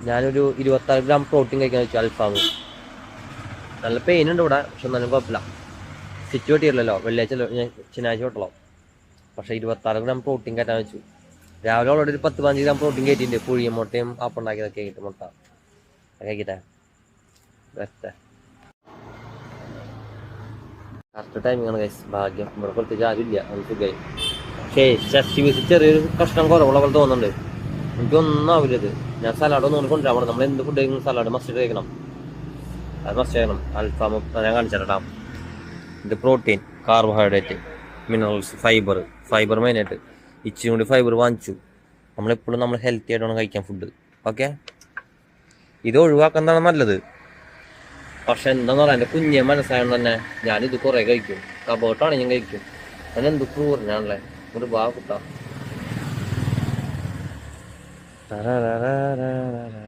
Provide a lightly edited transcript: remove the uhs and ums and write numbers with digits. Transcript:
ഞാനൊരു 26 gram protein കഴിക്കാൻ വെച്ചു അൽഫാം. നല്ല പെയിൻ ഉണ്ട് ഇവിടെ, പക്ഷെ ഒന്നും കുഴപ്പമില്ല. സ്റ്റിച്ച് വെട്ടിയില്ലല്ലോ, വെള്ളിയാഴ്ച ശനിയാഴ്ച വെട്ടല്ലോ. പക്ഷെ 26 ഗ്രാം പ്രോട്ടീൻ കയറ്റാൻ വെച്ചു. രാവിലെ ഓൾറെഡി ഒരു 10-15 ഗ്രാം പ്രോട്ടീൻ കയറ്റിയിട്ടുണ്ട്. പുഴിയ മുട്ടയും അപ്പം ഉണ്ടാക്കിയതൊക്കെ ആയിട്ട് മുട്ട കഴിക്കട്ടെ. കറക്റ്റ് ടൈമിങ്ങാണ് ഗൈസ്. ഭാഗ്യം ഇവിടെ പ്രത്യേകിച്ച് ആരുമില്ല, അത് സുഖമായി. പക്ഷേ ചെസ്റ്റ് പീസ് ചെറിയൊരു കഷ്ണം കുറവുള്ള പോലെ തോന്നുന്നുണ്ട്. എനിക്കൊന്നും ആവില്ലത്. ഞാൻ സലാഡ് ഒന്നും കൊണ്ടുവരാൻ പറഞ്ഞു. നമ്മൾ എന്ത് ഫുഡ് കഴിക്കണം സലാഡ് മസ്റ്റ് കഴിക്കണം. അത് മസ്റ്റ് കഴിക്കണം. അൽഫാം ഞാൻ കാണിച്ചിട്ടാം. ഇത് പ്രോട്ടീൻ, കാർബോഹൈഡ്രേറ്റ്, മിനറൽസ്, ഫൈബർ മെയിനായിട്ട്. ഇച്ചിരി കൂടി ഫൈബർ വാങ്ങിച്ചു. നമ്മളെപ്പോഴും നമ്മൾ ഹെൽത്തി ആയിട്ടാണ് കഴിക്കാൻ ഫുഡ്. ഓക്കെ, ഇത് ഒഴിവാക്കുന്നതാണ് നല്ലത്. പക്ഷെ എന്താന്ന് പറയാ, എൻ്റെ കുഞ്ഞെ മനസ്സായത് തന്നെ ഞാനിത് കുറേ കഴിക്കും. കബോട്ടാണ് ഞാൻ കഴിക്കും. അതിനെന്ത് ക്രൂരനാണല്ലേ ഒരു ബാ കുട്ടാ.